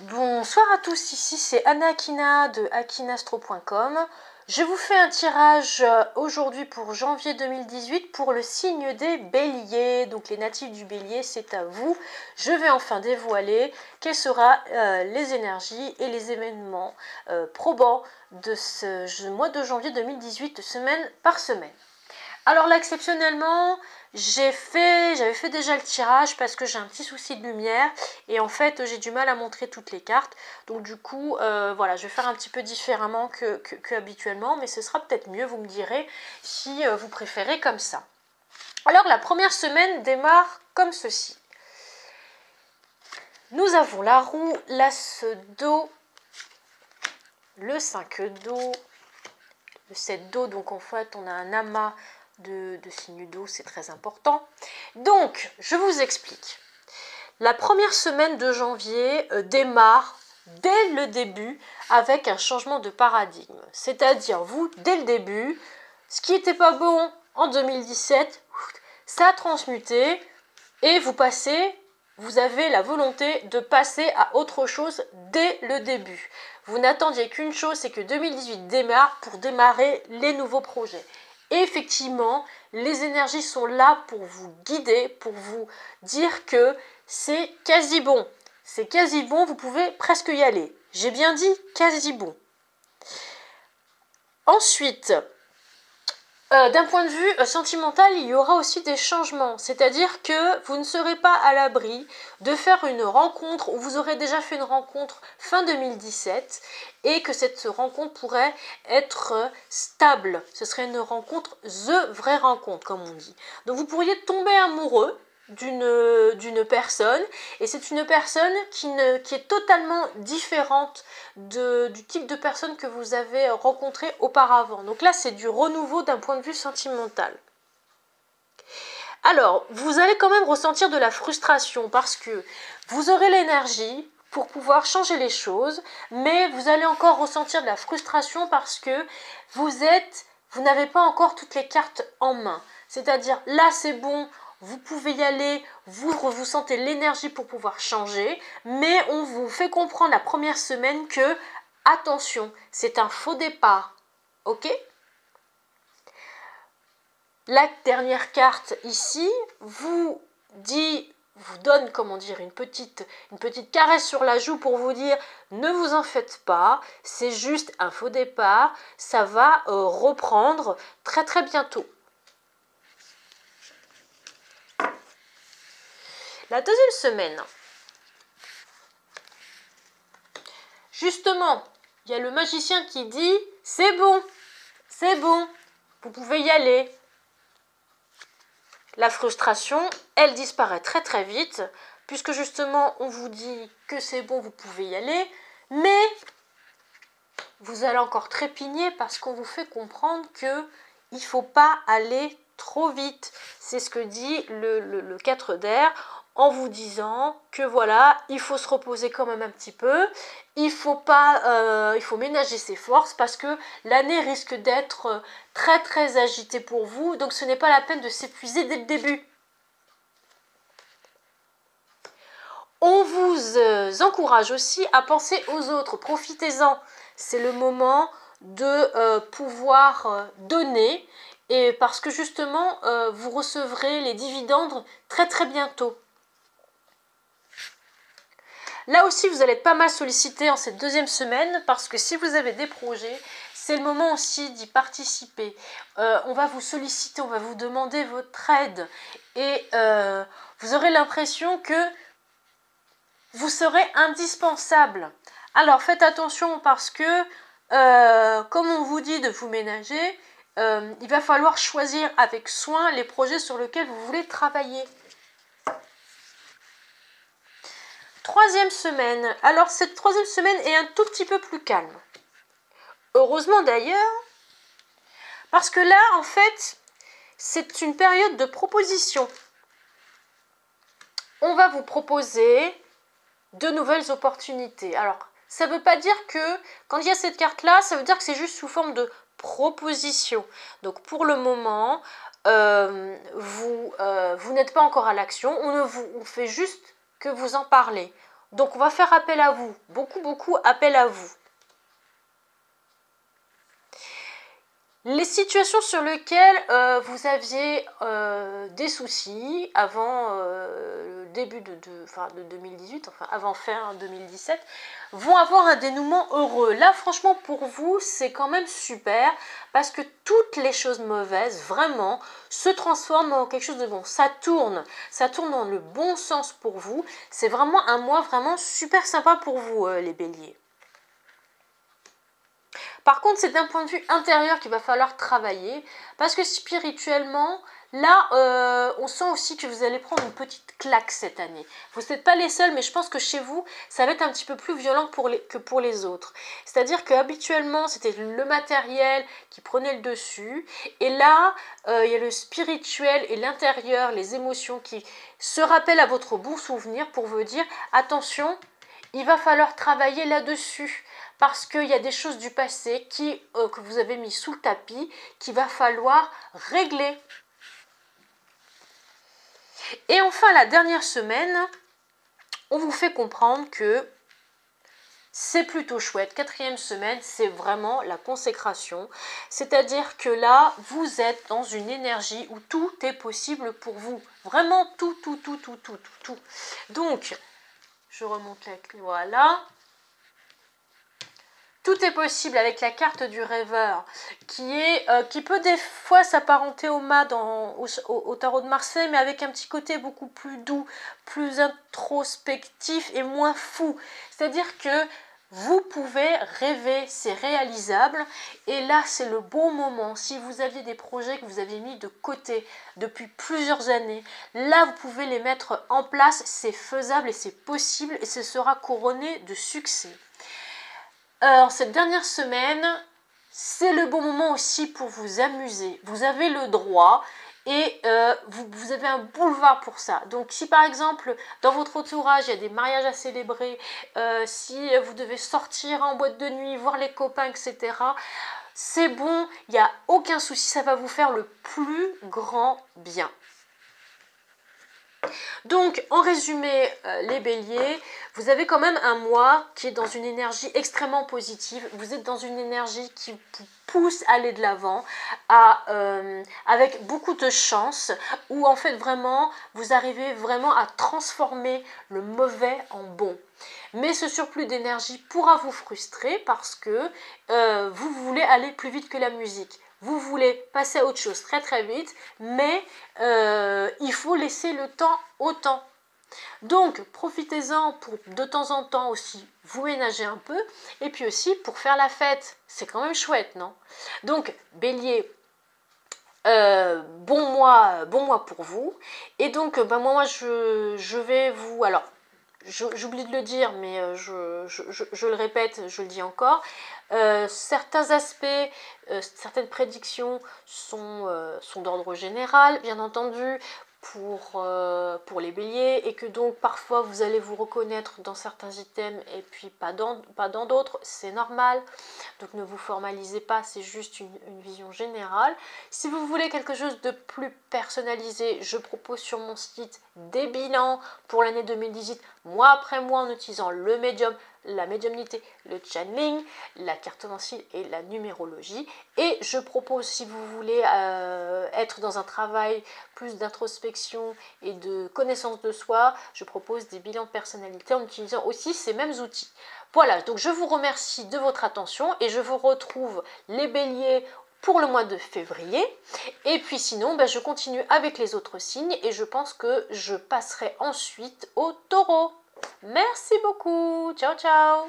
Bonsoir à tous, ici c'est Anna Akina de akinastro.com. Je vous fais un tirage aujourd'hui pour janvier 2018 pour le signe des béliers. Donc les natifs du bélier, c'est à vous. Je vais enfin dévoiler quelles seront les énergies et les événements probants de ce mois de janvier 2018, semaine par semaine. Alors là, exceptionnellement, j'avais fait déjà le tirage parce que j'ai un petit souci de lumière et en fait j'ai du mal à montrer toutes les cartes. Donc du coup, voilà, je vais faire un petit peu différemment que habituellement, mais ce sera peut-être mieux, vous me direz si vous préférez comme ça. Alors la première semaine démarre comme ceci. Nous avons la roue, l'as d'eau, le 5 d'eau, le 7 d'eau, donc en fait on a un amas de signes d'eau, c'est très important. Donc, je vous explique. La première semaine de janvier démarre dès le début avec un changement de paradigme. C'est-à-dire, vous, dès le début, ce qui n'était pas bon en 2017, ça a transmuté et vous avez la volonté de passer à autre chose dès le début. Vous n'attendiez qu'une chose, c'est que 2018 démarre pour démarrer les nouveaux projets. Et effectivement, les énergies sont là pour vous guider, pour vous dire que c'est quasi bon. C'est quasi bon, vous pouvez presque y aller. J'ai bien dit quasi bon. Ensuite, d'un point de vue sentimental, il y aura aussi des changements. C'est-à-dire que vous ne serez pas à l'abri de faire une rencontre, ou vous aurez déjà fait une rencontre fin 2017, et que cette rencontre pourrait être stable. Ce serait une rencontre, the vraie rencontre, comme on dit. Donc vous pourriez tomber amoureux d'une personne, et c'est une personne qui est totalement différente du type de personne que vous avez rencontré auparavant. Donc là, c'est du renouveau d'un point de vue sentimental. Alors, vous allez quand même ressentir de la frustration parce que vous aurez l'énergie pour pouvoir changer les choses, mais vous allez encore ressentir de la frustration parce que vous n'avez pas encore toutes les cartes en main. C'est-à-dire, là, c'est bon, vous pouvez y aller, vous sentez l'énergie pour pouvoir changer, mais on vous fait comprendre la première semaine que, attention, c'est un faux départ, ok ? La dernière carte ici vous donne, comment dire, une petite caresse sur la joue pour vous dire ne vous en faites pas, c'est juste un faux départ, ça va reprendre très très bientôt. La deuxième semaine, justement, il y a le magicien qui dit c'est bon, vous pouvez y aller. La frustration, elle disparaît très très vite, puisque justement on vous dit que c'est bon, vous pouvez y aller, mais vous allez encore trépigner parce qu'on vous fait comprendre qu'il ne faut pas aller trop vite. C'est ce que dit le 4 d'air, en vous disant que voilà, il faut se reposer quand même un petit peu, il faut ménager ses forces parce que l'année risque d'être très très agitée pour vous, donc ce n'est pas la peine de s'épuiser dès le début. On vous encourage aussi à penser aux autres, profitez-en, c'est le moment de pouvoir donner, et parce que justement vous recevrez les dividendes très très bientôt. Là aussi, vous allez être pas mal sollicité en cette deuxième semaine parce que si vous avez des projets, c'est le moment aussi d'y participer. On va vous solliciter, on va vous demander votre aide et vous aurez l'impression que vous serez indispensable. Alors faites attention parce que, comme on vous dit de vous ménager, il va falloir choisir avec soin les projets sur lesquels vous voulez travailler. Troisième semaine. Alors cette troisième semaine est un tout petit peu plus calme. Heureusement d'ailleurs, parce que là, en fait, c'est une période de proposition. On va vous proposer de nouvelles opportunités. Alors, ça ne veut pas dire que, quand il y a cette carte-là, ça veut dire que c'est juste sous forme de proposition. Donc pour le moment, vous n'êtes pas encore à l'action, on fait juste que vous en parlez. Donc on va faire appel à vous, beaucoup appel à vous. Les situations sur lesquelles vous aviez des soucis avant le début de 2018, enfin avant fin 2017, vont avoir un dénouement heureux. Là, franchement, pour vous, c'est quand même super parce que toutes les choses mauvaises, vraiment, se transforment en quelque chose de bon. Ça tourne dans le bon sens pour vous. C'est vraiment un mois vraiment super sympa pour vous, les béliers. Par contre, c'est d'un point de vue intérieur qu'il va falloir travailler parce que spirituellement, là, on sent aussi que vous allez prendre une petite claque cette année. Vous n'êtes pas les seuls, mais je pense que chez vous, ça va être un petit peu plus violent que pour les autres. C'est-à-dire qu'habituellement, c'était le matériel qui prenait le dessus. Et là, il y a le spirituel et l'intérieur, les émotions qui se rappellent à votre bon souvenir pour vous dire, attention, il va falloir travailler là-dessus. Parce qu'il y a des choses du passé que vous avez mis sous le tapis qu'il va falloir régler. Et enfin, la dernière semaine, on vous fait comprendre que c'est plutôt chouette. 4e semaine, c'est vraiment la consécration. C'est-à-dire que là, vous êtes dans une énergie où tout est possible pour vous. Vraiment tout. Donc, je remonte la clé, voilà. Tout est possible avec la carte du rêveur qui peut des fois s'apparenter au mât au tarot de Marseille, mais avec un petit côté beaucoup plus doux, plus introspectif et moins fou. C'est-à-dire que vous pouvez rêver, c'est réalisable et là c'est le bon moment. Si vous aviez des projets que vous aviez mis de côté depuis plusieurs années, là vous pouvez les mettre en place, c'est faisable et c'est possible et ce sera couronné de succès. Alors, cette dernière semaine, c'est le bon moment aussi pour vous amuser. Vous avez le droit et vous avez un boulevard pour ça. Donc, si par exemple, dans votre entourage, il y a des mariages à célébrer, si vous devez sortir en boîte de nuit, voir les copains, etc., c'est bon, il n'y a aucun souci, ça va vous faire le plus grand bien. Donc, en résumé, les béliers, vous avez quand même un mois qui est dans une énergie extrêmement positive. Vous êtes dans une énergie qui vous pousse à aller de l'avant, avec beaucoup de chance, où en fait vraiment, vous arrivez vraiment à transformer le mauvais en bon. Mais ce surplus d'énergie pourra vous frustrer parce que vous voulez aller plus vite que la musique. Vous voulez passer à autre chose très vite, mais il faut laisser le temps au temps. Donc, profitez-en pour de temps en temps aussi vous ménager un peu, et puis aussi pour faire la fête. C'est quand même chouette, non? Donc, bélier, bon mois pour vous. Et donc, moi je vais vous... Alors, j'oublie de le dire, mais je le répète, je le dis encore. Certains aspects, certaines prédictions sont d'ordre général, bien entendu, pour les béliers, et que donc parfois vous allez vous reconnaître dans certains items et puis pas dans d'autres, c'est normal. Donc ne vous formalisez pas, c'est juste une vision générale. Si vous voulez quelque chose de plus personnalisé, je propose sur mon site des bilans pour l'année 2018, mois après mois, en utilisant le médium, la médiumnité, le channeling, la cartomancie et la numérologie. Et je propose, si vous voulez être dans un travail plus d'introspection et de connaissance de soi, je propose des bilans de personnalité en utilisant aussi ces mêmes outils. Voilà, donc je vous remercie de votre attention et je vous retrouve les béliers pour le mois de février. Et puis sinon, je continue avec les autres signes et je pense que je passerai ensuite au taureau. Merci beaucoup. Ciao, ciao.